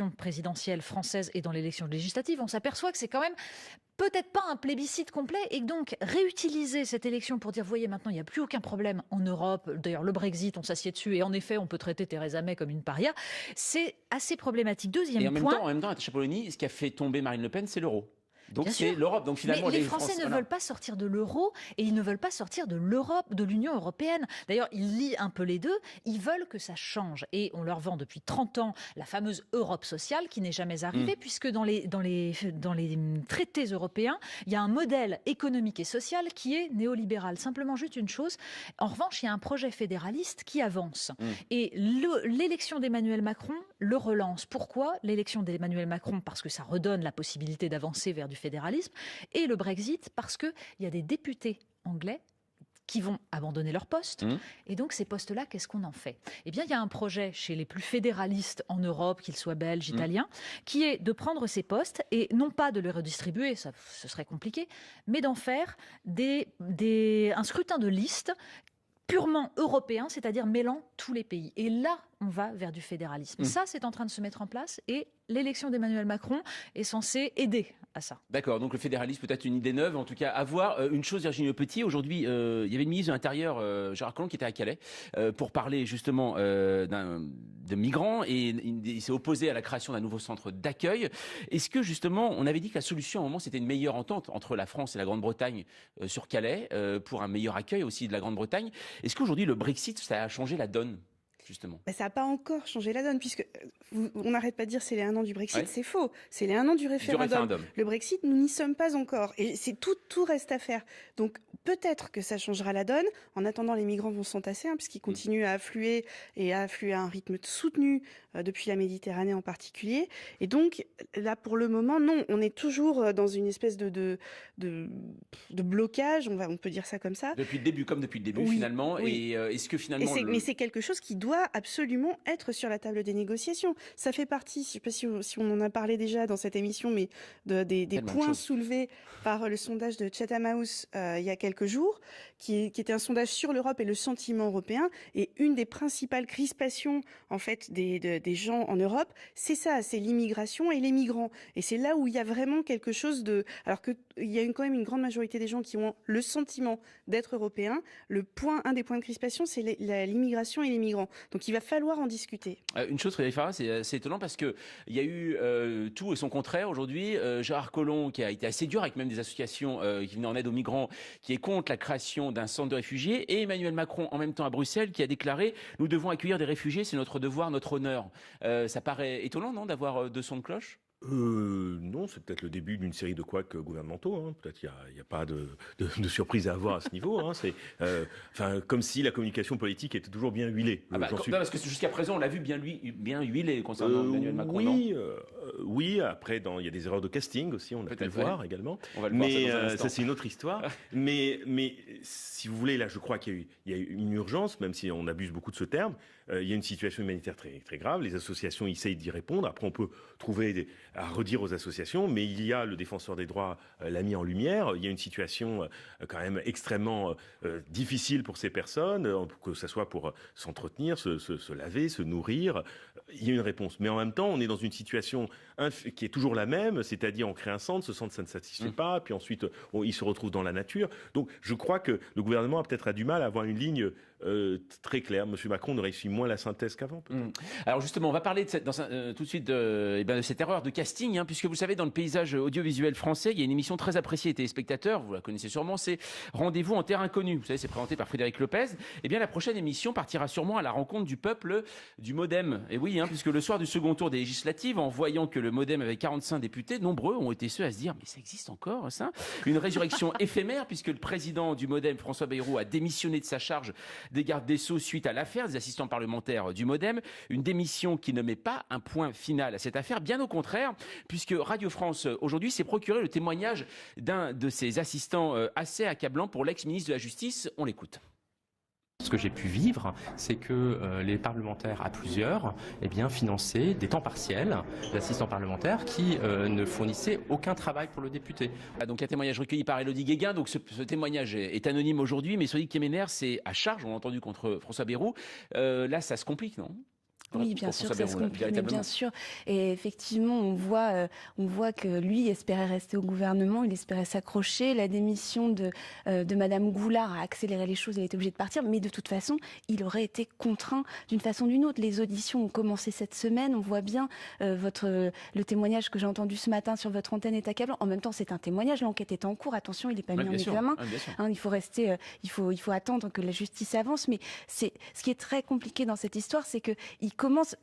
l'élection présidentielle française et dans l'élection législative, on s'aperçoit que c'est quand même peut-être pas un plébiscite complet, et donc réutiliser cette élection pour dire, voyez, maintenant il n'y a plus aucun problème en Europe, d'ailleurs le Brexit, on s'assied dessus, et en effet on peut traiter Theresa May comme une paria, c'est assez problématique. Deuxième point. En même temps, Natacha Polony, ce qui a fait tomber Marine Le Pen, c'est l'euro. Donc c'est sûr. l'Europe. Donc finalement, mais les Français ne veulent pas sortir de l'euro et ils ne veulent pas sortir de l'Europe, de l'Union européenne. D'ailleurs, ils lient un peu les deux. Ils veulent que ça change. Et on leur vend depuis 30 ans la fameuse Europe sociale qui n'est jamais arrivée, puisque dans les traités européens, il y a un modèle économique et social qui est néolibéral. Simplement juste une chose. En revanche, il y a un projet fédéraliste qui avance. Et l'élection d'Emmanuel Macron le relance. Pourquoi l'élection d'Emmanuel Macron? Parce que ça redonne la possibilité d'avancer vers du fédéralisme, et le Brexit parce qu'il y a des députés anglais qui vont abandonner leur poste. Et donc, ces postes-là, qu'est-ce qu'on en fait? Eh bien, il y a un projet chez les plus fédéralistes en Europe, qu'ils soient belges, italiens, qui est de prendre ces postes et non pas de les redistribuer, ça, ce serait compliqué, mais d'en faire un scrutin de liste purement européen, c'est-à-dire mêlant tous les pays. Et là, on va vers du fédéralisme. Ça, c'est en train de se mettre en place et l'élection d'Emmanuel Macron est censée aider à ça. D'accord, donc le fédéralisme peut être une idée neuve, en tout cas à voir. Une chose, Virginie Le Petit, aujourd'hui, il y avait une ministre de l'Intérieur, Gérard Collomb, qui était à Calais pour parler justement de migrants, et il s'est opposé à la création d'un nouveau centre d'accueil. Est-ce que justement, on avait dit que la solution à un moment, c'était une meilleure entente entre la France et la Grande-Bretagne sur Calais pour un meilleur accueil aussi de la Grande-Bretagne. Est-ce qu'aujourd'hui, le Brexit, ça a changé la donne justement? Ça n'a pas encore changé la donne, puisque on n'arrête pas de dire c'est les 1 an du Brexit, c'est faux. C'est les 1 an du référendum. Le Brexit, nous n'y sommes pas encore. Et tout reste à faire. Donc peut-être que ça changera la donne. En attendant, les migrants vont s'entasser, puisqu'ils continuent à affluer, et à affluer à un rythme soutenu depuis la Méditerranée en particulier. Et donc là, pour le moment, non, on est toujours dans une espèce de blocage, on peut dire ça comme ça. Depuis le début, oui, finalement. Oui. Et est-ce que finalement... Mais c'est quelque chose qui doit absolument être sur la table des négociations. Ça fait partie, je ne sais pas si on en a parlé déjà dans cette émission, mais des points soulevés par le sondage de Chatham House il y a quelques jours, qui était un sondage sur l'Europe et le sentiment européen. Et une des principales crispations, en fait, des gens en Europe, c'est ça, c'est l'immigration et les migrants. Et c'est là où il y a vraiment quelque chose de... Alors qu'il y a quand même une grande majorité des gens qui ont le sentiment d'être européens. Un des points de crispation, c'est l'immigration et les migrants. Donc il va falloir en discuter. Une chose, Frédéric Farah, c'est étonnant parce qu'il y a eu tout et son contraire aujourd'hui. Gérard Collomb, qui a été assez dur avec même des associations qui venaient en aide aux migrants, qui est contre la création d'un centre de réfugiés, et Emmanuel Macron en même temps à Bruxelles, qui a déclaré « Nous devons accueillir des réfugiés, c'est notre devoir, notre honneur ». Ça paraît étonnant, non, d'avoir deux sons de cloche ? Non, c'est peut-être le début d'une série de couacs gouvernementaux. Peut-être il n'y a pas de surprise à avoir à ce niveau. C'est comme si la communication politique était toujours bien huilée. Parce que jusqu'à présent, on l'a vu bien huilé concernant Emmanuel Macron. Oui. Après, il y a des erreurs de casting aussi. On a pu le voir également. On va le voir ça, c'est une autre histoire. mais si vous voulez, là, je crois qu'il y a eu une urgence, même si on abuse beaucoup de ce terme. Il y a une situation humanitaire très, très grave. Les associations essayent d'y répondre. Après, on peut trouver à redire aux associations, mais il y a le défenseur des droits l'a mis en lumière. Il y a une situation quand même extrêmement difficile pour ces personnes, que ce soit pour s'entretenir, se laver, se nourrir. Il y a une réponse. Mais en même temps, on est dans une situation qui est toujours la même, c'est-à-dire on crée un centre, ce centre ça ne satisfait pas, puis ensuite il se retrouve dans la nature. Donc je crois que le gouvernement a peut-être du mal à avoir une ligne très claire. Monsieur Macron ne réussit moins la synthèse qu'avant. Alors justement, on va parler tout de suite de cette erreur de casting, puisque vous savez, dans le paysage audiovisuel français, il y a une émission très appréciée des téléspectateurs, vous la connaissez sûrement, c'est Rendez-vous en terre inconnue. Vous savez, c'est présenté par Frédéric Lopez. Eh bien, la prochaine émission partira sûrement à la rencontre du peuple du MoDem. Et oui, puisque le soir du second tour des législatives, en voyant que le MoDem avait 45 députés, nombreux ont été ceux à se dire « mais ça existe encore, ça ?» Une résurrection éphémère, puisque le président du MoDem, François Bayrou, a démissionné de sa charge des gardes des Sceaux suite à l'affaire des assistants parlementaires du MoDem. Une démission qui ne met pas un point final à cette affaire, bien au contraire, puisque Radio France, aujourd'hui, s'est procuré le témoignage d'un de ses assistants assez accablant pour l'ex-ministre de la Justice. On l'écoute. Ce que j'ai pu vivre, c'est que les parlementaires à plusieurs finançaient des temps partiels d'assistants parlementaires qui ne fournissaient aucun travail pour le député. Donc un témoignage recueilli par Élodie Guéguin. Donc ce témoignage est anonyme aujourd'hui, mais Sonic Kemener, c'est à charge, on l'a entendu, contre François Bayrou. Là, ça se complique, non ? Oui, bien sûr, ça se complique, mais bien sûr. Et effectivement, on voit que lui espérait rester au gouvernement, il espérait s'accrocher. La démission de Madame Goulard a accéléré les choses, il a été obligé de partir. Mais de toute façon, il aurait été contraint d'une façon ou d'une autre. Les auditions ont commencé cette semaine. On voit bien le témoignage que j'ai entendu ce matin sur votre antenne est accablant. En même temps, c'est un témoignage. L'enquête est en cours. Attention, il n'est pas mis en examen. Il faut rester, il faut attendre que la justice avance. Mais ce qui est très compliqué dans cette histoire, c'est que il commence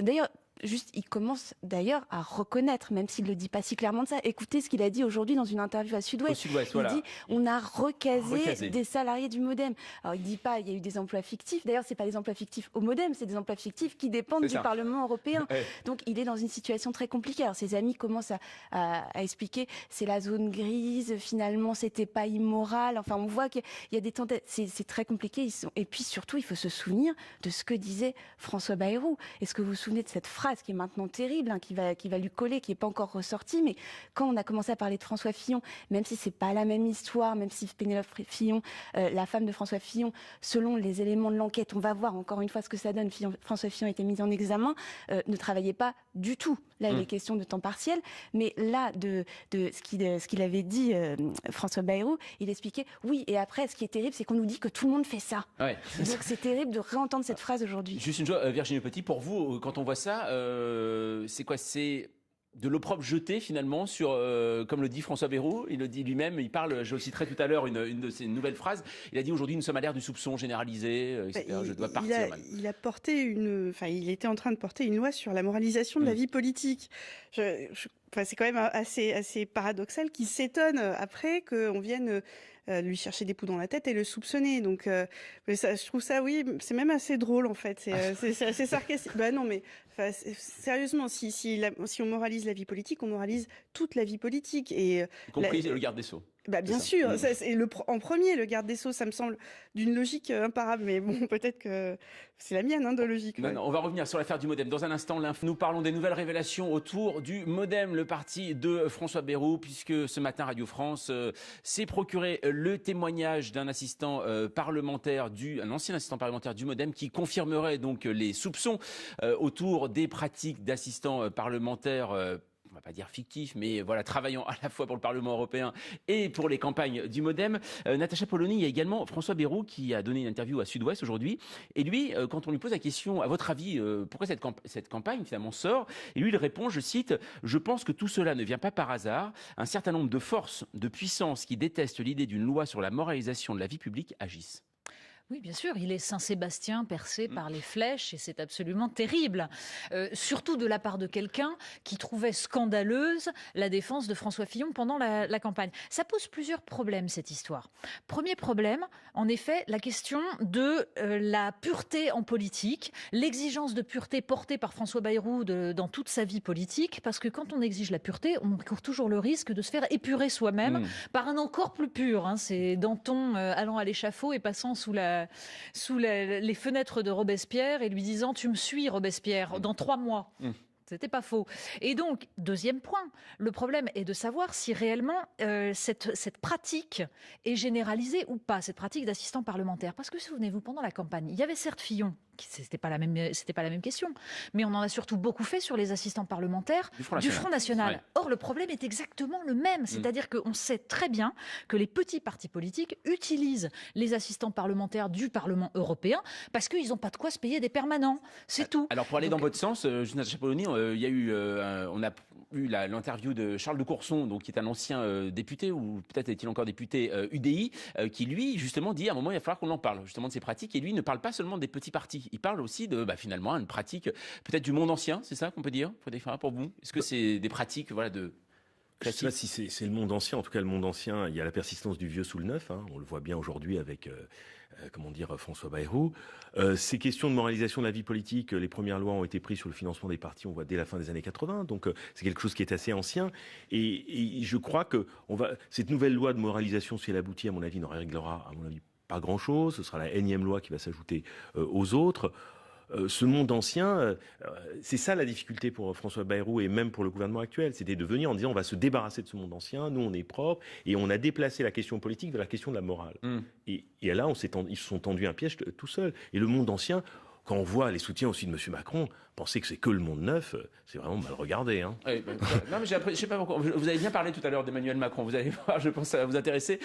d'ailleurs à reconnaître, même s'il ne le dit pas si clairement de ça. Écoutez ce qu'il a dit aujourd'hui dans une interview à Sud-Ouest. Il dit on a recasé des salariés du Modem. Alors il ne dit pas il y a eu des emplois fictifs. D'ailleurs, ce n'est pas des emplois fictifs au Modem, c'est des emplois fictifs qui dépendent du Parlement européen. Donc il est dans une situation très compliquée. Alors ses amis commencent à expliquer c'est la zone grise, finalement c'était pas immoral. Enfin, on voit qu'il y a des tentatives. C'est très compliqué. Et puis surtout, il faut se souvenir de ce que disait François Bayrou. Est-ce que vous vous souvenez de cette phrase qui est maintenant terrible, qui va lui coller, qui n'est pas encore ressortie, mais quand on a commencé à parler de François Fillon, même si c'est pas la même histoire, même si Pénélope Fillon, la femme de François Fillon, selon les éléments de l'enquête, on va voir encore une fois ce que ça donne, François Fillon a été mis en examen, ne travaillait pas du tout. Là, il est question de temps partiel, mais là, de ce qu'il avait dit, François Bayrou, il expliquait, oui, et après, ce qui est terrible, c'est qu'on nous dit que tout le monde fait ça. Ouais. Donc c'est terrible de réentendre cette phrase aujourd'hui. Juste une chose, Virginie Petit, pour vous, quand on voit ça, c'est quoi? C'est de l'opprobre jeté finalement sur, comme le dit François Bayrou, il le dit lui-même, il parle, je le citerai tout à l'heure, une de ses nouvelles phrases, il a dit aujourd'hui nous sommes à l'ère du soupçon généralisé, etc. Je dois partir. Il était en train de porter une loi sur la moralisation de la vie politique. C'est quand même assez paradoxal qu'il s'étonne après qu'on vienne lui chercher des poux dans la tête et le soupçonner. Donc, je trouve ça, oui, c'est même assez drôle en fait. C'est assez sarcastique. Non, mais sérieusement, si on moralise la vie politique, on moralise toute la vie politique. Y compris le garde des Sceaux. Bien sûr, en premier, le garde des Sceaux, ça me semble d'une logique imparable, mais bon, peut-être que c'est la mienne de logique. Non, on va revenir sur l'affaire du Modem. Dans un instant, nous parlons des nouvelles révélations autour du Modem, le parti de François Bayrou, puisque ce matin, Radio France s'est procuré le témoignage d'un assistant parlementaire, un ancien assistant parlementaire du Modem, qui confirmerait donc les soupçons autour des pratiques d'assistants parlementaires on va pas dire fictif, mais voilà, travaillant à la fois pour le Parlement européen et pour les campagnes du Modem. Natacha Polony, il y a également François Bayrou qui a donné une interview à Sud-Ouest aujourd'hui. Et lui, quand on lui pose la question, à votre avis, pourquoi cette campagne finalement sort, et lui il répond, je cite, « Je pense que tout cela ne vient pas par hasard. Un certain nombre de forces, de puissances qui détestent l'idée d'une loi sur la moralisation de la vie publique agissent. » Oui, bien sûr, il est Saint-Sébastien percé par les flèches et c'est absolument terrible. Surtout de la part de quelqu'un qui trouvait scandaleuse la défense de François Fillon pendant la campagne. Ça pose plusieurs problèmes, cette histoire. Premier problème, en effet, la question de la pureté en politique, l'exigence de pureté portée par François Bayrou dans toute sa vie politique, parce que quand on exige la pureté, on court toujours le risque de se faire épurer soi-même par un encore plus pur. C'est Danton allant à l'échafaud et passant sous les fenêtres de Robespierre et lui disant « Tu me suis, Robespierre, dans 3 mois ». C'était pas faux. Et donc, deuxième point, le problème est de savoir si réellement cette pratique est généralisée ou pas, cette pratique d'assistant parlementaire. Parce que souvenez-vous, pendant la campagne, il y avait certes Fillon, c'était pas la même question, mais on en a surtout beaucoup fait sur les assistants parlementaires du Front National. Ouais. Or, le problème est exactement le même, c'est-à-dire qu'on sait très bien que les petits partis politiques utilisent les assistants parlementaires du Parlement européen parce qu'ils n'ont pas de quoi se payer des permanents. C'est tout. Alors, pour aller dans votre sens, Natacha Polony, il y a eu, on a eu l'interview de Charles de Courson, donc qui est un ancien député, ou peut-être est-il encore député UDI, qui lui, justement, dit à un moment, il va falloir qu'on en parle, justement, de ces pratiques, et lui ne parle pas seulement des petits partis. Il parle aussi de, finalement, une pratique peut-être du monde ancien, c'est ça qu'on peut dire, pour vous? Est-ce que c'est des pratiques, de... Je ne sais pas si c'est le monde ancien. En tout cas, le monde ancien, il y a la persistance du vieux sous le neuf. On le voit bien aujourd'hui avec, François Bayrou. Ces questions de moralisation de la vie politique, les premières lois ont été prises sur le financement des partis, on voit dès la fin des années 80. Donc, c'est quelque chose qui est assez ancien. Et je crois que cette nouvelle loi de moralisation, si elle aboutit, à mon avis, n'en réglera, à mon avis, pas grand-chose. Ce sera la énième loi qui va s'ajouter aux autres. Ce monde ancien, c'est ça la difficulté pour François Bayrou et même pour le gouvernement actuel, c'était de venir en disant on va se débarrasser de ce monde ancien, nous on est propre, et on a déplacé la question politique vers la question de la morale. Et là, ils se sont tendus un piège tout seuls. Et le monde ancien, quand on voit les soutiens aussi de M. Macron, penser que c'est que le monde neuf, c'est vraiment mal regardé. Hein. Oui, non, mais je sais pas pourquoi. Vous avez bien parlé tout à l'heure d'Emmanuel Macron. Vous allez voir, je pense que ça va vous intéresser.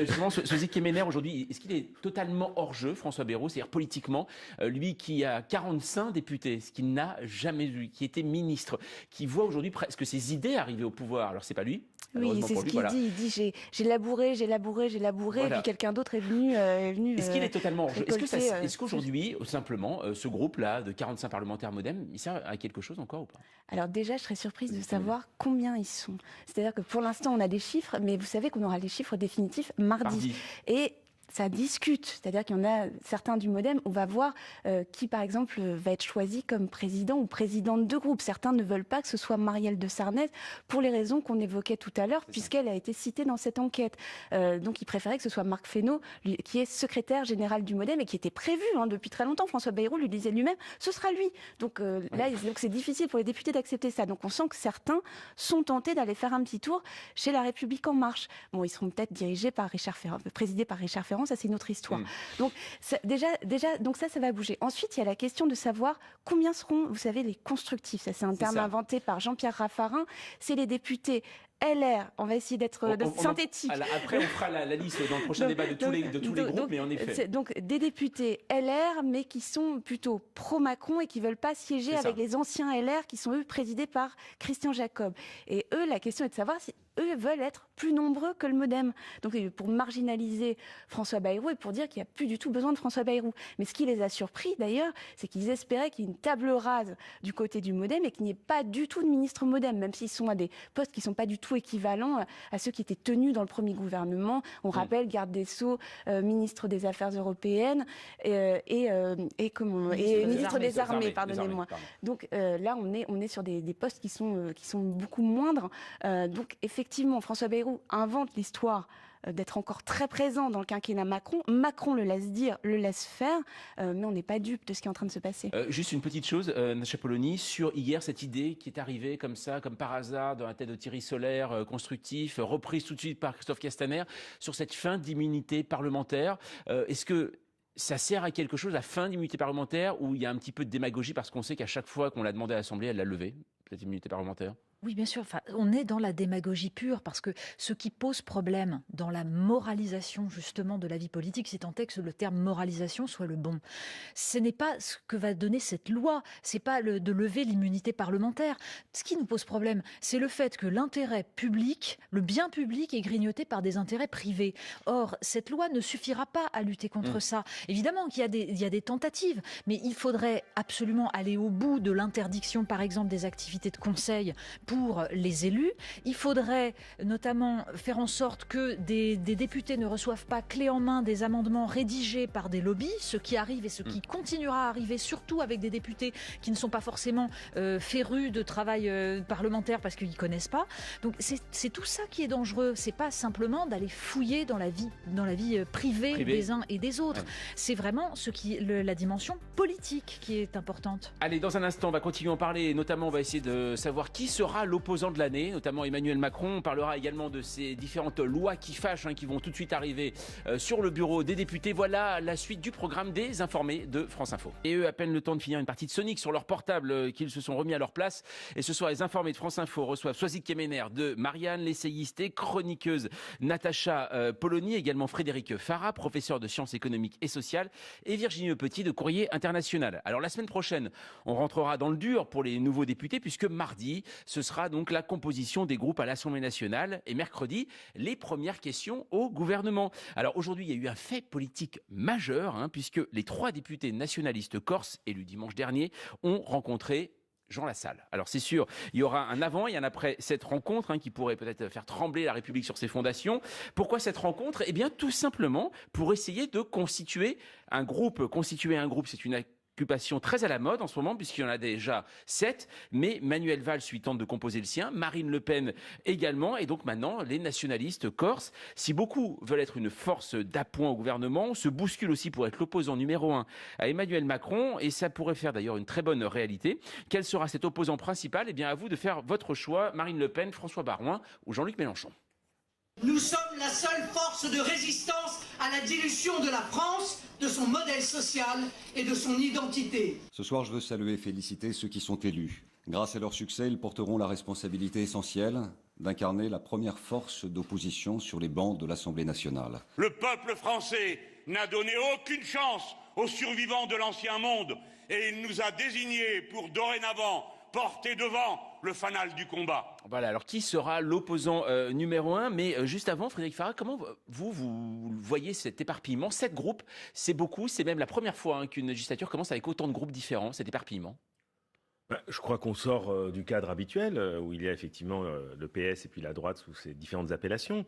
Justement, Sosie Kemener, aujourd'hui, est-ce qu'il est totalement hors jeu, François Bayrou, c'est-à-dire politiquement, lui qui a 45 députés, ce qu'il n'a jamais eu, qui était ministre, qui voit aujourd'hui presque ses idées arriver au pouvoir. Alors, c'est pas lui. Oui, c'est ce qu'il dit. Il dit j'ai labouré, voilà. Et puis quelqu'un d'autre est venu. Est-ce qu'il est totalement hors jeu ? Est-ce qu'aujourd'hui, simplement, ce groupe-là de 45 parlementaires MoDem, il sert à quelque chose encore ou pas ? Alors déjà, je serais surprise de savoir combien ils sont. C'est-à-dire que pour l'instant, on a des chiffres, mais vous savez qu'on aura les chiffres définitifs mardi. Et ça discute, c'est-à-dire qu'il y en a certains du MoDem, on va voir qui, par exemple, va être choisi comme président ou présidente de groupe. Certains ne veulent pas que ce soit Marielle de Sarnez, pour les raisons qu'on évoquait tout à l'heure, puisqu'elle a été citée dans cette enquête. Donc, ils préféraient que ce soit Marc Fesneau, qui est secrétaire général du MoDem et qui était prévu depuis très longtemps. François Bayrou lui disait lui-même, ce sera lui. Donc là, c'est difficile pour les députés d'accepter ça. Donc, on sent que certains sont tentés d'aller faire un petit tour chez La République En Marche. Bon, ils seront peut-être dirigés par présidés par Richard Ferrand. Ça, c'est une autre histoire. Donc, donc ça va bouger. Ensuite, il y a la question de savoir combien seront, vous savez, les constructifs. Ça, c'est un terme inventé par Jean-Pierre Raffarin. C'est les députés LR, on va essayer d'être synthétique. Après, on fera la liste dans le prochain débat de tous les groupes, mais en effet. Donc, des députés LR, mais qui sont plutôt pro-Macron et qui ne veulent pas siéger avec les anciens LR qui sont, eux, présidés par Christian Jacob. Et eux, la question est de savoir si eux veulent être plus nombreux que le MoDem. Donc, pour marginaliser François Bayrou et pour dire qu'il n'y a plus du tout besoin de François Bayrou. Mais ce qui les a surpris, d'ailleurs, c'est qu'ils espéraient qu'il y ait une table rase du côté du MoDem et qu'il n'y ait pas du tout de ministre MoDem, même s'ils sont à des postes qui ne sont pas du tout équivalents à ceux qui étaient tenus dans le premier gouvernement. On rappelle garde des Sceaux, ministre des Affaires européennes et ministre des Armées, pardonnez-moi. Donc là, on est sur des postes qui sont beaucoup moindres. Donc effectivement, François Bayrou invente l'histoire d'être encore très présent dans le quinquennat Macron. Macron le laisse dire, le laisse faire, mais on n'est pas dupe de ce qui est en train de se passer. Juste une petite chose, Nacha Polony, sur hier, cette idée qui est arrivée comme ça, comme par hasard, dans la tête de Thierry Solaire, constructif, reprise tout de suite par Christophe Castaner, sur cette fin d'immunité parlementaire. Est-ce que ça sert à quelque chose, la fin d'immunité parlementaire, où il y a un petit peu de démagogie, parce qu'on sait qu'à chaque fois qu'on l'a demandé à l'Assemblée, elle l'a levée, cette immunité parlementaire ? Oui, bien sûr. Enfin, on est dans la démagogie pure parce que ce qui pose problème dans la moralisation justement de la vie politique, c'est tant est que le terme moralisation soit le bon. Ce n'est pas ce que va donner cette loi. C'est pas de lever l'immunité parlementaire. Ce qui nous pose problème, c'est le fait que l'intérêt public, le bien public, est grignoté par des intérêts privés. Or, cette loi ne suffira pas à lutter contre ça. Évidemment qu'il y a des tentatives, mais il faudrait absolument aller au bout de l'interdiction, par exemple, des activités de conseil pour les élus. Il faudrait notamment faire en sorte que des députés ne reçoivent pas clé en main des amendements rédigés par des lobbies, ce qui arrive et ce qui continuera à arriver, surtout avec des députés qui ne sont pas forcément férus de travail parlementaire parce qu'ils ne connaissent pas. Donc c'est tout ça qui est dangereux. C'est pas simplement d'aller fouiller dans la vie privée des uns et des autres. C'est vraiment la dimension politique qui est importante. Allez, dans un instant, on va continuer à en parler. Notamment, on va essayer de savoir qui sera l'opposant de l'année, notamment Emmanuel Macron. On parlera également de ces différentes lois qui fâchent, qui vont tout de suite arriver sur le bureau des députés. Voilà la suite du programme des informés de France Info. Et eux, à peine le temps de finir une partie de Sonic sur leur portable qu'ils se sont remis à leur place. Et ce soir, les informés de France Info reçoivent Sosie Kemener de Marianne, l'essayiste et chroniqueuse Natacha Polony, également Frédéric Farah, professeur de sciences économiques et sociales, et Virginie Petit de Courrier International. Alors la semaine prochaine, on rentrera dans le dur pour les nouveaux députés, puisque mardi, ce sera donc la composition des groupes à l'Assemblée nationale et mercredi, les premières questions au gouvernement. Alors aujourd'hui, il y a eu un fait politique majeur, puisque les 3 députés nationalistes corses élus dimanche dernier ont rencontré Jean Lassalle. Alors c'est sûr, il y aura un avant et un après cette rencontre qui pourrait peut-être faire trembler la République sur ses fondations. Pourquoi cette rencontre ? Eh bien tout simplement pour essayer de constituer un groupe. Constituer un groupe, c'est une occupation très à la mode en ce moment, puisqu'il y en a déjà 7, mais Manuel Valls lui tente de composer le sien, Marine Le Pen également, et donc maintenant les nationalistes corses. Si beaucoup veulent être une force d'appoint au gouvernement, se bousculent aussi pour être l'opposant numéro 1 à Emmanuel Macron, et ça pourrait faire d'ailleurs une très bonne réalité. Quel sera cet opposant principal ? Eh bien à vous de faire votre choix, Marine Le Pen, François Baroin ou Jean-Luc Mélenchon. Nous sommes la seule force de résistance à la dilution de la France de son modèle social et de son identité. Ce soir, je veux saluer et féliciter ceux qui sont élus. Grâce à leur succès, ils porteront la responsabilité essentielle d'incarner la première force d'opposition sur les bancs de l'Assemblée nationale. Le peuple français n'a donné aucune chance aux survivants de l'ancien monde et il nous a désignés pour dorénavant porter devant le fanal du combat. Voilà, alors qui sera l'opposant numéro 1 ? Mais juste avant, Frédéric Farah, comment vous voyez cet éparpillement ? 7 groupes, c'est beaucoup, c'est même la première fois qu'une législature commence avec autant de groupes différents, cet éparpillement. Je crois qu'on sort du cadre habituel où il y a effectivement le PS et puis la droite sous ces différentes appellations.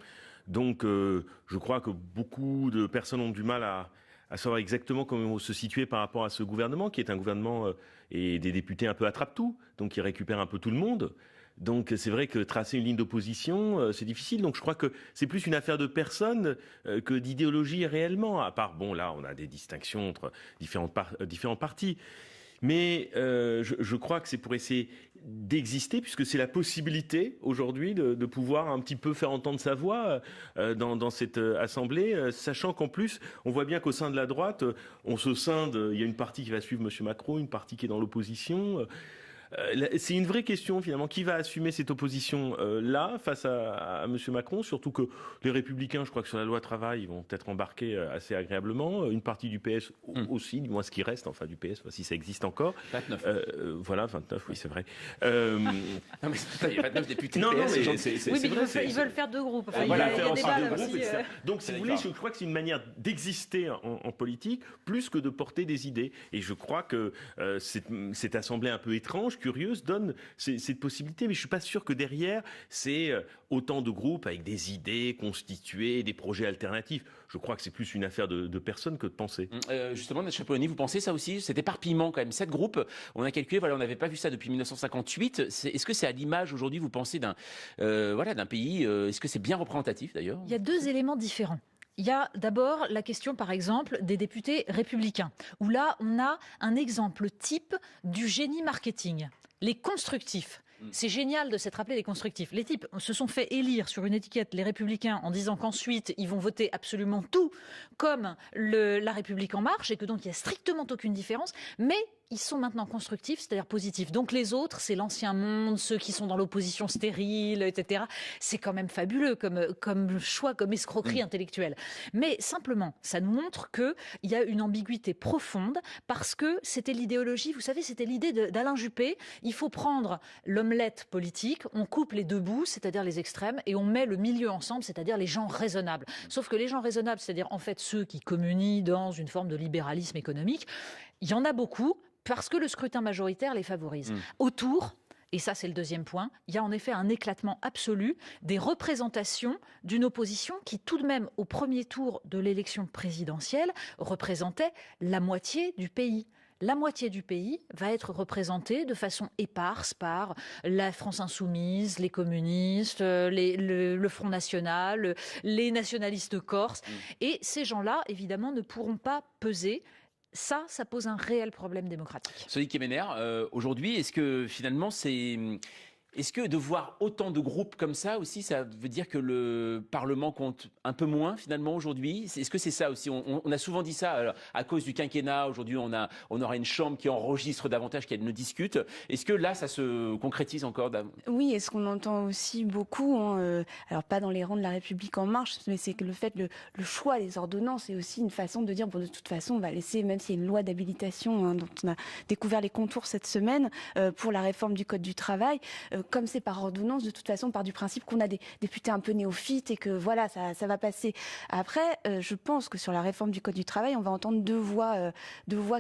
Donc je crois que beaucoup de personnes ont du mal à savoir exactement comment se situer par rapport à ce gouvernement, qui est un gouvernement et des députés un peu attrape-tout, donc qui récupère un peu tout le monde. Donc c'est vrai que tracer une ligne d'opposition, c'est difficile. Donc je crois que c'est plus une affaire de personnes que d'idéologie réellement. À part, bon là, on a des distinctions entre différents partis. Mais je crois que c'est pour essayer d'exister, puisque c'est la possibilité aujourd'hui de pouvoir un petit peu faire entendre sa voix dans cette assemblée, sachant qu'en plus, on voit bien qu'au sein de la droite, on se scinde, il y a une partie qui va suivre M. Macron, une partie qui est dans l'opposition. C'est une vraie question finalement, qui va assumer cette opposition là face à M. Macron, surtout que les Républicains, je crois que sur la loi travail, ils vont peut-être embarquer assez agréablement, une partie du PS aussi, du moins ce qui reste, enfin du PS, si ça existe encore. 29. Voilà, 29, oui c'est vrai. Non mais il y a 29 députés PS. Oui, mais ils veulent faire 2 groupes. Enfin, voilà, il y a des balles aussi. Donc si vous voulez, je crois que c'est une manière d'exister en politique, plus que de porter des idées. Et je crois que cette assemblée un peu étrange, curieuse, donne cette possibilité, mais je suis pas sûr que derrière c'est autant de groupes avec des idées constituées, des projets alternatifs. Je crois que c'est plus une affaire de personnes que de pensées. Justement, Nadia Chapouni, vous pensez ça aussi, cet éparpillement quand même, 7 groupes, on a calculé, voilà, on n'avait pas vu ça depuis 1958. Est-ce que c'est à l'image aujourd'hui, vous pensez, d'un pays, est-ce que c'est bien représentatif d'ailleurs ? Il y a 2 éléments différents. Il y a d'abord la question, par exemple, des députés républicains, où là, on a un exemple type du génie marketing, les constructifs. C'est génial de s'être appelé les constructifs. Les types se sont fait élire sur une étiquette les Républicains en disant qu'ensuite ils vont voter absolument tout comme la République en marche et que donc il n'y a strictement aucune différence. Mais ils sont maintenant constructifs, c'est-à-dire positifs. Donc les autres, c'est l'ancien monde, ceux qui sont dans l'opposition stérile, etc. C'est quand même fabuleux comme choix, comme escroquerie intellectuelle. Mais simplement, ça nous montre qu'il y a une ambiguïté profonde parce que c'était l'idéologie, vous savez, c'était l'idée d'Alain Juppé. Il faut prendre l'omelette politique, on coupe les 2 bouts, c'est-à-dire les extrêmes, et on met le milieu ensemble, c'est-à-dire les gens raisonnables. Sauf que les gens raisonnables, c'est-à-dire en fait ceux qui communient dans une forme de libéralisme économique, il y en a beaucoup, parce que le scrutin majoritaire les favorise. Autour, et ça c'est le deuxième point, il y a en effet un éclatement absolu des représentations d'une opposition qui tout de même au premier tour de l'élection présidentielle représentait la moitié du pays. La moitié du pays va être représentée de façon éparse par la France insoumise, les communistes, le Front National, les nationalistes corses. Et ces gens-là, évidemment, ne pourront pas peser. Ça pose un réel problème démocratique. Sophie Kemener, aujourd'hui, est-ce que finalement est-ce que de voir autant de groupes comme ça aussi, ça veut dire que le Parlement compte un peu moins finalement aujourd'hui ? Est-ce que c'est ça aussi ? On a souvent dit ça alors, à cause du quinquennat. Aujourd'hui, on aura une chambre qui enregistre davantage qu'elle ne discute. Est-ce que là, ça se concrétise encore ? Oui, et ce qu'on entend aussi beaucoup, alors pas dans les rangs de la République en marche, mais c'est que le le choix des ordonnances est aussi une façon de dire, bon, de toute façon, on va laisser, même s'il y a une loi d'habilitation dont on a découvert les contours cette semaine pour la réforme du Code du travail, comme c'est par ordonnance, de toute façon, part du principe qu'on a des députés un peu néophytes et que voilà, ça va passer. Après, je pense que sur la réforme du Code du travail, on va entendre deux voix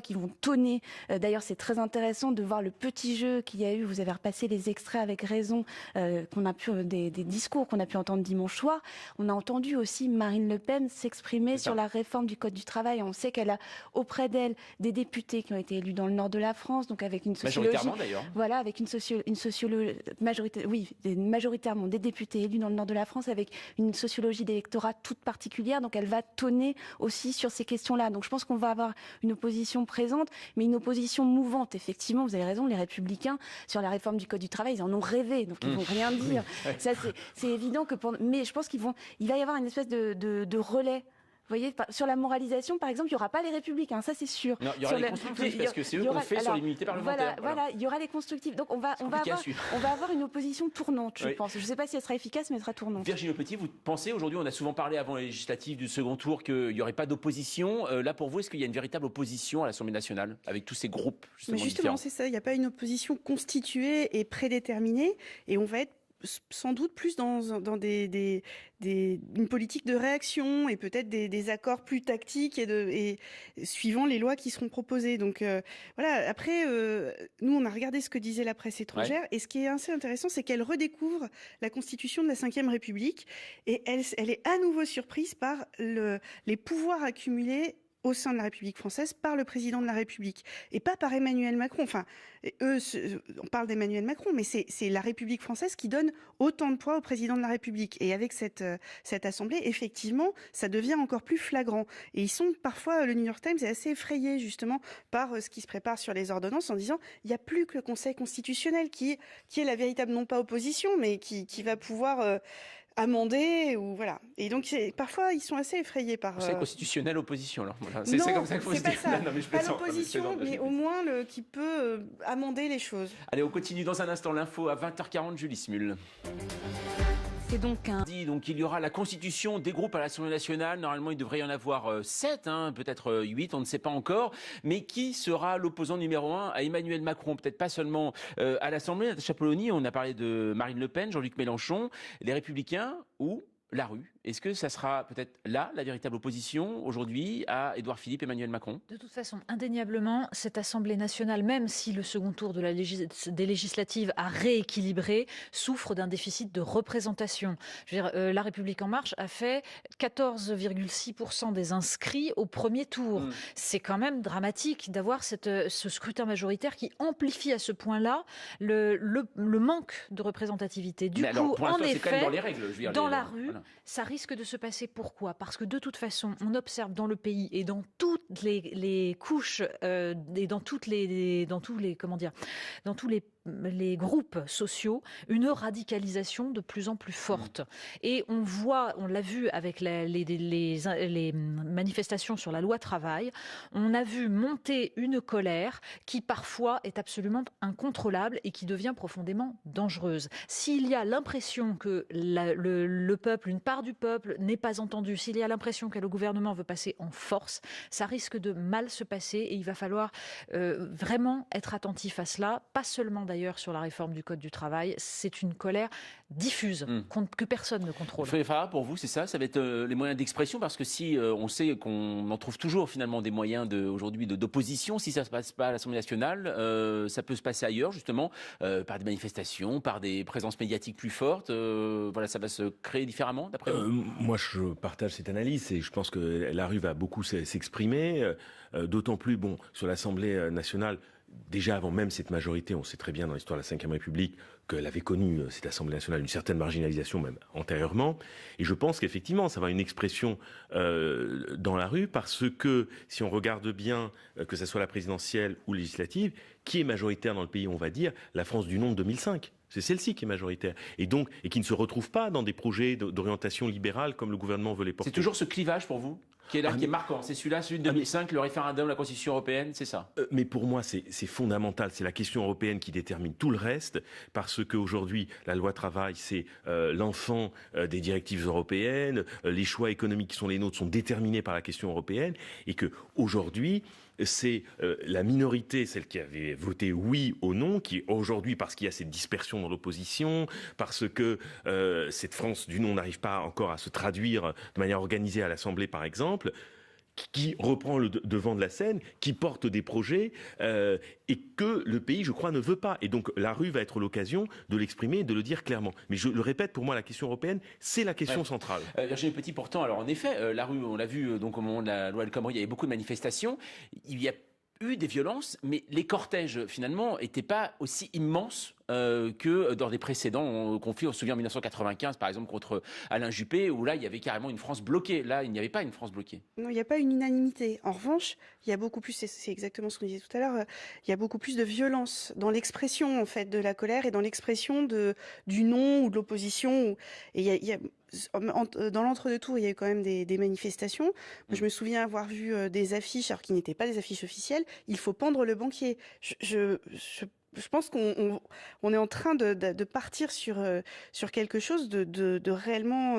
qui vont tonner. D'ailleurs, c'est très intéressant de voir le petit jeu qu'il y a eu. Vous avez repassé les extraits avec raison qu'on a pu des discours qu'on a pu entendre dimanche soir. On a entendu aussi Marine Le Pen s'exprimer sur la réforme du Code du travail. On sait qu'elle a auprès d'elle des députés qui ont été élus dans le nord de la France, donc avec une sociologie. Majoritairement d'ailleurs. Voilà, avec une sociologie majoritairement des députés élus dans le nord de la France avec une sociologie d'électorat toute particulière. Donc elle va tonner aussi sur ces questions-là. Donc je pense qu'on va avoir une opposition présente, mais une opposition mouvante. Effectivement, vous avez raison, les Républicains sur la réforme du Code du travail, ils en ont rêvé, donc ils vont rien dire. Ça, c'est évident que mais je pense il va y avoir une espèce de relais. voyez, sur la moralisation, par exemple, il n'y aura pas les Républicains, ça c'est sûr. Non, il y aura les constructifs, parce que c'est eux qu'on fait sur l'immunité parlementaire. Voilà, il y aura les constructifs. Donc on va avoir une opposition tournante, je pense. Je ne sais pas si elle sera efficace, mais elle sera tournante. Virginie Lepetit, vous pensez aujourd'hui, on a souvent parlé avant les législatives du second tour qu'il n'y aurait pas d'opposition. Là, pour vous, est-ce qu'il y a une véritable opposition à l'Assemblée nationale, avec tous ces groupes justement c'est ça, il n'y a pas une opposition constituée et prédéterminée, et on va être sans doute plus dans une politique de réaction et peut-être des accords plus tactiques et suivant les lois qui seront proposées. Donc voilà, après, nous, on a regardé ce que disait la presse étrangère, et ce qui est assez intéressant, c'est qu'elle redécouvre la Constitution de la Ve République, et elle est à nouveau surprise par les pouvoirs accumulés au sein de la République française par le président de la République et pas par Emmanuel Macron. Enfin, on parle d'Emmanuel Macron, mais c'est la République française qui donne autant de poids au président de la République. Et avec cette assemblée, effectivement, ça devient encore plus flagrant. Et parfois, le New York Times est assez effrayé justement par ce qui se prépare sur les ordonnances, en disant il n'y a plus que le Conseil constitutionnel qui est la véritable, non pas opposition, mais qui va pouvoir amender, ou voilà. Et donc parfois ils sont assez effrayés par. Conseil constitutionnel opposition, alors. Voilà. C'est comme ça qu'il faut se dire. Non, mais pas l'opposition, mais au moins qui peut amender les choses. Allez, on continue dans un instant l'info à 20h40, Julie Smul. C'est donc Donc il y aura la constitution des groupes à l'Assemblée nationale. Normalement, il devrait y en avoir 7, peut-être 8, on ne sait pas encore. Mais qui sera l'opposant numéro 1 à Emmanuel Macron? Peut-être pas seulement à l'Assemblée. Natacha Polony, on a parlé de Marine Le Pen, Jean-Luc Mélenchon, les Républicains ou la rue. Est-ce que ça sera peut-être là la véritable opposition aujourd'hui à Édouard Philippe, Emmanuel Macron? De toute façon, indéniablement, cette Assemblée nationale, même si le second tour des législatives a rééquilibré, souffre d'un déficit de représentation. Je veux dire, La République En Marche a fait 14,6% des inscrits au premier tour. C'est quand même dramatique d'avoir ce scrutin majoritaire qui amplifie à ce point-là le manque de représentativité. Du coup, en effet, c'est quand même dans les règles, je veux dire, dans la rue, voilà. Ça risque de se passer. Pourquoi? Parce que de toute façon, on observe dans le pays et dans toutes les couches et dans tous les groupes sociaux, une radicalisation de plus en plus forte. Et on l'a vu avec les manifestations sur la loi travail, on a vu monter une colère qui parfois est absolument incontrôlable et qui devient profondément dangereuse. S'il y a l'impression que le peuple, une part du peuple n'est pas entendue, s'il y a l'impression que le gouvernement veut passer en force, ça risque de mal se passer, et il va falloir vraiment être attentif à cela, pas seulement d'ailleurs sur la réforme du Code du travail. C'est une colère diffuse que personne ne contrôle. Frédéric Farah, pour vous, c'est ça va être les moyens d'expression, parce que si on sait qu'on en trouve toujours finalement des moyens aujourd'hui d'opposition, si ça ne se passe pas à l'Assemblée nationale, ça peut se passer ailleurs justement, par des manifestations, par des présences médiatiques plus fortes. Voilà, ça va se créer différemment d'après vous? Moi, je partage cette analyse, et je pense que la rue va beaucoup s'exprimer, d'autant plus sur l'Assemblée nationale. Déjà avant même cette majorité, on sait très bien dans l'histoire de la Ve République qu'elle avait connu, cette Assemblée nationale, une certaine marginalisation même antérieurement. Et je pense qu'effectivement, ça va une expression dans la rue, parce que si on regarde bien, que ce soit la présidentielle ou législative, qui est majoritaire dans le pays? On va dire la France du non de 2005. C'est celle-ci qui est majoritaire. Et qui ne se retrouve pas dans des projets d'orientation libérale comme le gouvernement veut les porter. C'est toujours ce clivage pour vous qui est là, qui est marquant? C'est celui de 2005, le référendum, la Constitution européenne, c'est ça? Mais pour moi, c'est fondamental. C'est la question européenne qui détermine tout le reste, parce qu'aujourd'hui, la loi travail, c'est l'enfant des directives européennes. Les choix économiques qui sont les nôtres sont déterminés par la question européenne, et qu'aujourd'hui, c'est la minorité, celle qui avait voté oui ou non, qui aujourd'hui, parce qu'il y a cette dispersion dans l'opposition, parce que cette France du non n'arrive pas encore à se traduire de manière organisée à l'Assemblée, par exemple, qui reprend le devant de la scène, qui porte des projets, et que le pays, je crois, ne veut pas. Et donc la rue va être l'occasion de l'exprimer et de le dire clairement. Mais je le répète, pour moi, la question européenne, c'est la question centrale. Virginie Lepetit, pourtant, alors en effet, la rue, on l'a vu donc au moment de la loi El Khomri, il y avait beaucoup de manifestations. Il y a eu des violences, mais les cortèges, finalement, n'étaient pas aussi immenses que dans des précédents conflits. On se souvient en 1995, par exemple, contre Alain Juppé, où là, il y avait carrément une France bloquée. Là, il n'y avait pas une France bloquée. Non, il n'y a pas une unanimité. En revanche, il y a beaucoup plus, c'est exactement ce qu'on disait tout à l'heure, il y a beaucoup plus de violence dans l'expression en fait de la colère et dans l'expression du non ou de l'opposition. Et dans l'entre-deux-tours, il y a eu quand même des manifestations. Moi, je me souviens avoir vu des affiches, alors qui n'étaient pas des affiches officielles. Il faut pendre le banquier. Je pense qu'on est en train de partir sur quelque chose de réellement...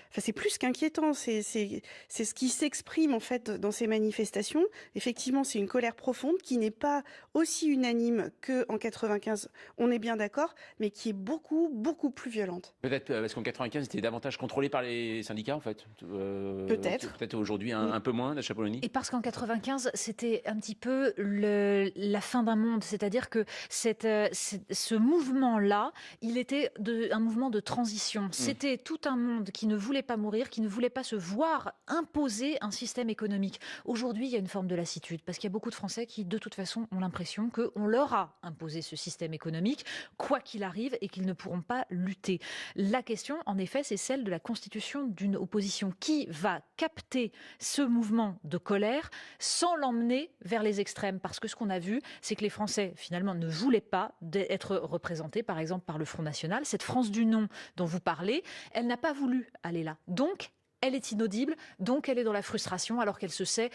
Enfin, c'est plus qu'inquiétant. C'est ce qui s'exprime en fait dans ces manifestations. Effectivement, c'est une colère profonde qui n'est pas aussi unanime qu'en 95, on est bien d'accord, mais qui est beaucoup, beaucoup plus violente. Peut-être parce qu'en 95, c'était davantage contrôlé par les syndicats, en fait. Peut-être. Peut-être aujourd'hui un peu moins, Natacha Polony. Et parce qu'en 95, c'était un petit peu la fin d'un monde. C'est-à-dire que ce mouvement-là, il était un mouvement de transition. C'était tout un monde qui ne voulait pas mourir, qui ne voulait pas se voir imposer un système économique. Aujourd'hui, il y a une forme de lassitude, parce qu'il y a beaucoup de Français qui, de toute façon, ont l'impression qu'on leur a imposé ce système économique, quoi qu'il arrive, et qu'ils ne pourront pas lutter. La question, en effet, c'est celle de la constitution d'une opposition qui va capter ce mouvement de colère sans l'emmener vers les extrêmes. Parce que ce qu'on a vu, c'est que les Français, finalement, ne voulaient pas d'être représentés, par exemple, par le Front National. Cette France du non dont vous parlez, elle n'a pas voulu aller là. Donc, elle est inaudible, donc elle est dans la frustration, alors qu'elle se sait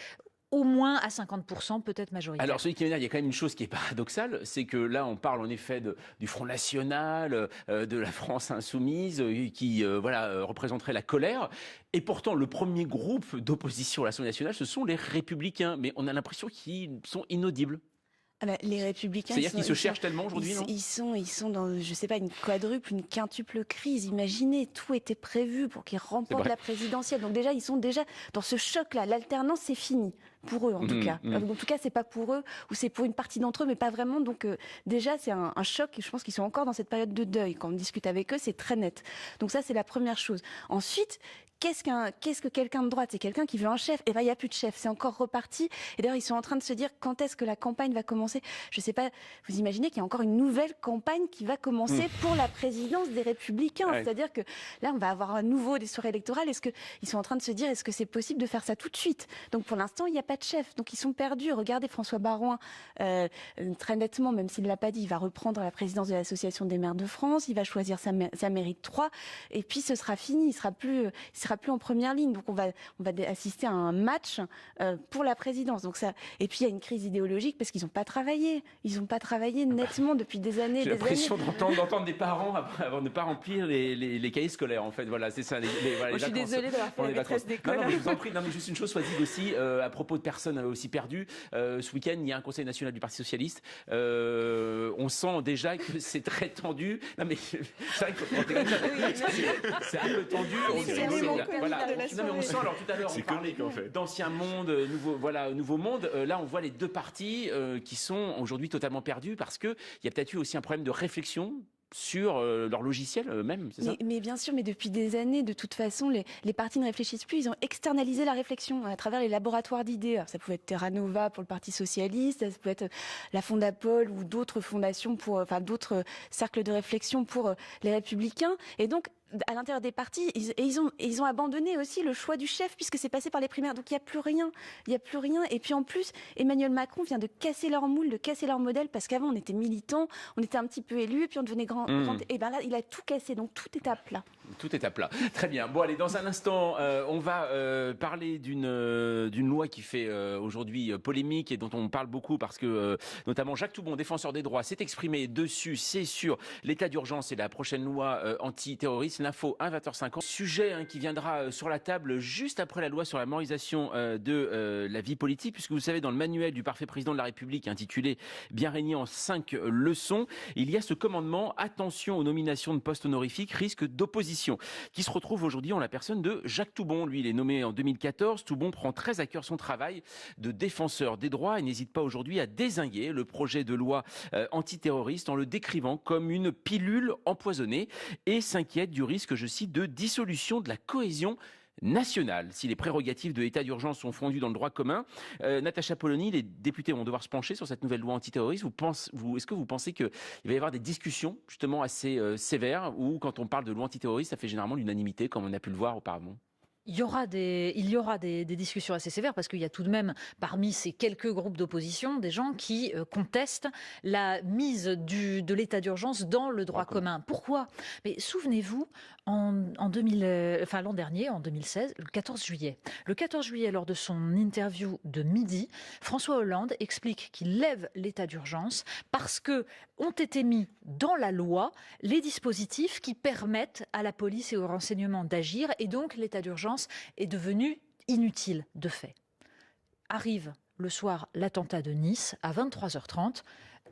au moins à 50%, peut-être majoritaire. Alors, celui qui vient dire, il y a quand même une chose qui est paradoxale, c'est que là, on parle en effet du Front National, de la France insoumise, qui représenterait la colère. Et pourtant, le premier groupe d'opposition à l'Assemblée nationale, ce sont les Républicains. Mais on a l'impression qu'ils sont inaudibles. Ah bah, les Républicains... C'est-à-dire qu'ils se cherchent tellement aujourd'hui, non ? Ils sont dans, je sais pas, une quadruple, une quintuple crise. Imaginez, tout était prévu pour qu'ils remportent la présidentielle. Donc déjà, ils sont déjà dans ce choc-là. L'alternance, c'est fini. Pour eux, en tout cas. En tout cas, c'est pas pour eux, ou c'est pour une partie d'entre eux, mais pas vraiment. Donc, déjà, c'est un choc. Je pense qu'ils sont encore dans cette période de deuil. Quand on discute avec eux, c'est très net. Donc ça, c'est la première chose. Ensuite, qu'est-ce que quelqu'un de droite ? C'est quelqu'un qui veut un chef. Et ben, il n'y a plus de chef. C'est encore reparti. Et d'ailleurs, ils sont en train de se dire quand est-ce que la campagne va commencer ? Je sais pas. Vous imaginez qu'il y a encore une nouvelle campagne qui va commencer pour la présidence des Républicains. Ouais. C'est-à-dire que là, on va avoir à nouveau des soirées électorales. Est-ce qu'ils sont en train de se dire est-ce que c'est possible de faire ça tout de suite ? Donc, pour l'instant, il n'y a pas de chef. Donc, ils sont perdus. Regardez François Baroin, très nettement, même s'il ne l'a pas dit, il va reprendre la présidence de l'Association des maires de France. Il va choisir sa mairie de Troyes. Et puis, ce sera fini. Il sera plus en première ligne. Donc, on va assister à un match pour la présidence. Donc ça. Et puis, il y a une crise idéologique parce qu'ils n'ont pas travaillé. Ils n'ont pas travaillé nettement depuis des années. J'ai l'impression d'entendre des parents avant de ne pas remplir les cahiers scolaires. En fait, voilà, c'est ça. Je suis désolée d'avoir fait la maîtresse d'école. Non, mais je vous en prie. Non, mais juste une chose soit dite aussi à propos de personnes aussi perdues. Ce week-end, il y a un conseil national du Parti socialiste. On sent déjà que c'est très tendu. Non, mais c'est vrai qu'il faut prendre c'est un peu tendu. Voilà. Non, mais on sent, alors tout à l'heure, on parlait d'ancien monde, nouveau monde. Là, on voit les deux partis qui sont aujourd'hui totalement perdus parce qu'il y a peut-être eu aussi un problème de réflexion sur leur logiciel même, c'est ça ? Mais bien sûr, mais depuis des années, de toute façon, les partis ne réfléchissent plus. Ils ont externalisé la réflexion à travers les laboratoires d'idées. Alors, ça pouvait être Terra Nova pour le Parti socialiste, ça pouvait être la Fondapol ou d'autres fondations d'autres cercles de réflexion pour les Républicains. Et donc, à l'intérieur des partis, ils ont abandonné aussi le choix du chef puisque c'est passé par les primaires. Donc il n'y a plus rien. Et puis en plus, Emmanuel Macron vient de casser leur moule, de casser leur modèle parce qu'avant on était militants, on était un petit peu élus, puis on devenait grand. Et ben là, il a tout cassé. Donc tout est à plat. Tout est à plat. Très bien. Bon, allez, dans un instant, on va parler d'une loi qui fait aujourd'hui polémique et dont on parle beaucoup parce que notamment Jacques Toubon, défenseur des droits, s'est exprimé dessus. C'est sur l'état d'urgence et la prochaine loi antiterroriste. L'info 20h50. Sujet qui viendra sur la table juste après la loi sur la monétisation de la vie politique, puisque vous savez, dans le manuel du parfait président de la République intitulé Bien régner en 5 leçons, il y a ce commandement: attention aux nominations de postes honorifiques, risque d'opposition, qui se retrouve aujourd'hui en la personne de Jacques Toubon. Lui, il est nommé en 2014. Toubon prend très à cœur son travail de défenseur des droits et n'hésite pas aujourd'hui à dézinguer le projet de loi antiterroriste en le décrivant comme une pilule empoisonnée et s'inquiète du risque, je cite, de dissolution de la cohésion national. Si les prérogatives de l'état d'urgence sont fondues dans le droit commun, Natacha Polony, les députés vont devoir se pencher sur cette nouvelle loi antiterroriste. Est-ce que vous pensez qu'il va y avoir des discussions justement assez sévères, où quand on parle de loi antiterroriste, ça fait généralement l'unanimité, comme on a pu le voir auparavant? Il y aura des discussions assez sévères parce qu'il y a tout de même parmi ces quelques groupes d'opposition des gens qui contestent la mise de l'état d'urgence dans le droit commun. Pourquoi? Mais souvenez-vous, l'an dernier, en 2016, le 14 juillet. Le 14 juillet, lors de son interview de midi, François Hollande explique qu'il lève l'état d'urgence parce que ont été mis dans la loi les dispositifs qui permettent à la police et au renseignement d'agir, et donc l'état d'urgence est devenu inutile de fait. Arrive le soir l'attentat de Nice à 23h30.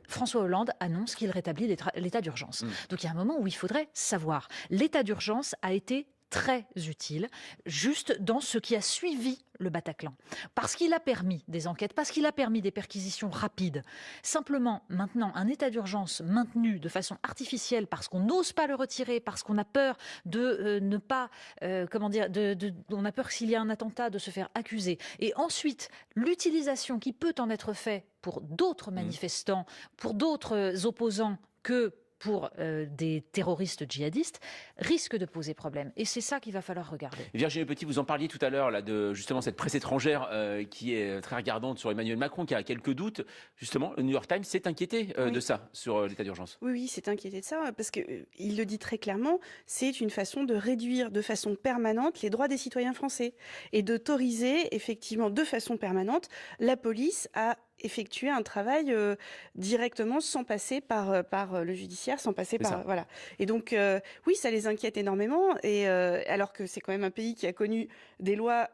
François Hollande annonce qu'il rétablit l'état d'urgence. Donc il y a un moment où il faudrait savoir. L'état d'urgence a été très utile, juste dans ce qui a suivi le Bataclan. Parce qu'il a permis des enquêtes, parce qu'il a permis des perquisitions rapides. Simplement, maintenant, un état d'urgence maintenu de façon artificielle parce qu'on n'ose pas le retirer, parce qu'on a peur de ne pas, on a peur que s'il y a un attentat, de se faire accuser. Et ensuite, l'utilisation qui peut en être faite pour d'autres manifestants, pour d'autres opposants que pour des terroristes djihadistes, risque de poser problème. Et c'est ça qu'il va falloir regarder. Virginie Petit, vous en parliez tout à l'heure là, de justement cette presse étrangère qui est très regardante sur Emmanuel Macron, qui a quelques doutes. Justement, le New York Times s'est inquiété de ça, sur l'état d'urgence. Oui, c'est inquiété de ça, parce qu'il le dit très clairement, c'est une façon de réduire de façon permanente les droits des citoyens français et d'autoriser effectivement de façon permanente la police à effectuer un travail directement sans passer par le judiciaire, sans passer par... Voilà. Et donc, oui, ça les inquiète énormément, et alors que c'est quand même un pays qui a connu des lois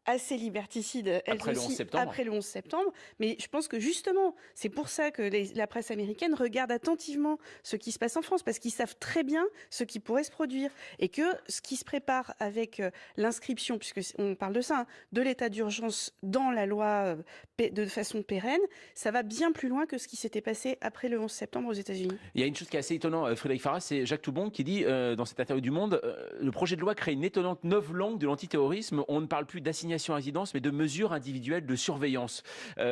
assez liberticides, après le 11 septembre. Mais je pense que justement, c'est pour ça que la presse américaine regarde attentivement ce qui se passe en France, parce qu'ils savent très bien ce qui pourrait se produire. Et que ce qui se prépare avec l'inscription, puisqu'on parle de ça, de l'état d'urgence dans la loi de façon pérenne, ça va bien plus loin que ce qui s'était passé après le 11 septembre aux États-Unis. Il y a une chose qui est assez étonnante, Frédéric Farras, c'est Jacques Toubon qui dit dans cette interview du Monde, le projet de loi crée une étonnante novlangue de l'antiterrorisme. On ne parle plus d'assignation à résidence, mais de mesures individuelles de surveillance. Plus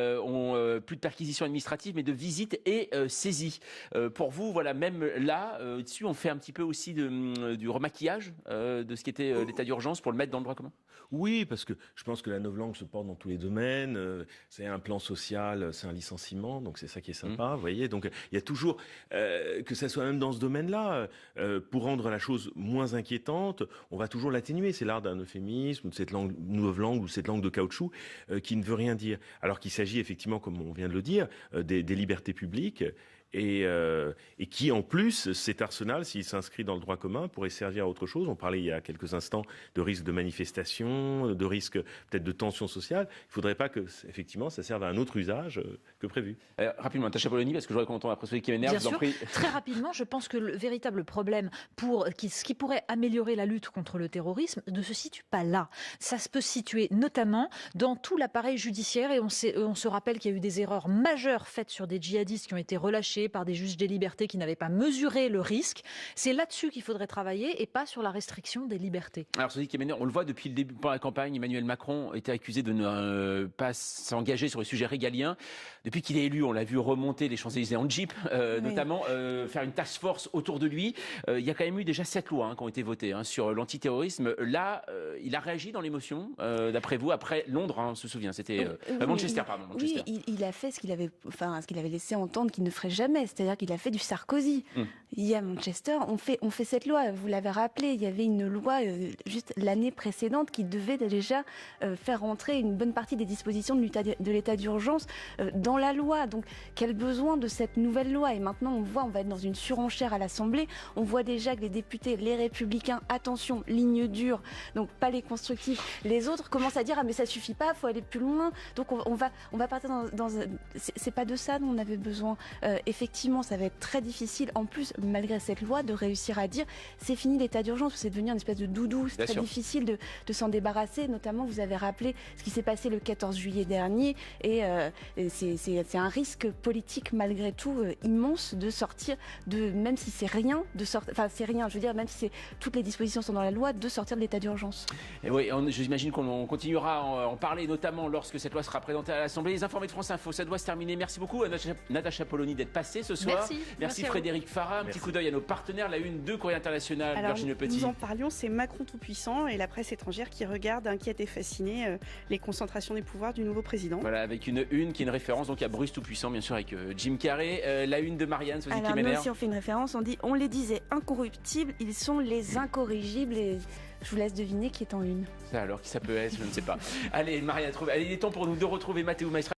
de perquisitions administratives, mais de visites et saisies. Pour vous, voilà, même là, dessus, on fait un petit peu aussi du remaquillage de ce qui était l'état d'urgence pour le mettre dans le droit commun. Oui, parce que je pense que la novlangue se porte dans tous les domaines. C'est un plan social, c'est un licenciement, donc c'est ça qui est sympa, vous voyez. Donc il y a toujours, que ça soit même dans ce domaine-là, pour rendre la chose moins inquiétante, on va toujours l'atténuer. C'est l'art d'un euphémisme, de cette novlangue ou cette langue de caoutchouc qui ne veut rien dire. Alors qu'il s'agit effectivement, comme on vient de le dire, des libertés publiques. Et qui, en plus, cet arsenal, s'il s'inscrit dans le droit commun, pourrait servir à autre chose. On parlait il y a quelques instants de risque de manifestation, de risque peut-être de tension sociale. Il ne faudrait pas que, effectivement, ça serve à un autre usage que prévu. Rapidement, Natacha Polony, parce que je voudrais qu'on entende après celui qui m'énerve. Bien sûr, très rapidement, je pense que le véritable problème ce qui pourrait améliorer la lutte contre le terrorisme ne se situe pas là. Ça peut se situer notamment dans tout l'appareil judiciaire, et on se rappelle qu'il y a eu des erreurs majeures faites sur des djihadistes qui ont été relâchés par des juges des libertés qui n'avaient pas mesuré le risque. C'est là-dessus qu'il faudrait travailler et pas sur la restriction des libertés. Alors, Sophie Kemener, on le voit depuis le début de la campagne, Emmanuel Macron était accusé de ne pas s'engager sur les sujets régaliens. Depuis qu'il est élu, on l'a vu remonter les Champs-Élysées en Jeep, notamment faire une task force autour de lui. Il y a quand même eu déjà 7 lois qui ont été votées sur l'antiterrorisme. Là, il a réagi dans l'émotion, d'après vous, après Londres, on se souvient, c'était Manchester, pardon. Manchester. Oui, il a fait ce qu'il avait laissé entendre qu'il ne ferait jamais. C'est-à-dire qu'il a fait du Sarkozy. Il y a Manchester, on fait cette loi. Vous l'avez rappelé, il y avait une loi juste l'année précédente qui devait déjà faire rentrer une bonne partie des dispositions de l'état d'urgence dans la loi. Donc, quel besoin de cette nouvelle loi? Et maintenant, on va être dans une surenchère à l'Assemblée. On voit déjà que les députés, les Républicains, attention, ligne dure, donc pas les constructifs. Les autres commencent à dire mais ça suffit pas, faut aller plus loin. Donc on va partir dans c'est pas de ça dont on avait besoin effectivement. effectivement, ça va être très difficile, en plus, malgré cette loi, de réussir à dire c'est fini l'état d'urgence, c'est devenu une espèce de doudou, c'est très difficile de s'en débarrasser. Notamment, vous avez rappelé ce qui s'est passé le 14 juillet dernier, et c'est un risque politique malgré tout immense de sortir même si c'est rien, c'est rien, je veux dire, même si toutes les dispositions sont dans la loi, de sortir de l'état d'urgence. Et oui, j'imagine qu'on continuera à en parler, notamment lorsque cette loi sera présentée à l'Assemblée. Les informés de France Info, ça doit se terminer. Merci beaucoup à Natacha Polony d'être passée ce soir. Merci Frédéric Farah. Un petit coup d'œil à nos partenaires. La une de Courrier International, Virginie Le Petit. Nous en parlions, c'est Macron tout-puissant et la presse étrangère qui regarde, inquiète et fascinée, les concentrations des pouvoirs du nouveau président. Voilà, avec une qui est une référence donc à Bruce tout-puissant, bien sûr, avec Jim Carrey. La une de Marianne, Sophie Kiméner. Nous aussi, on fait une référence, on les disait incorruptibles, ils sont les incorrigibles, et je vous laisse deviner qui est en une. Alors, qui ça peut être, je ne sais pas. Allez, Marianne, il est temps pour nous de retrouver Mathéo Maestra.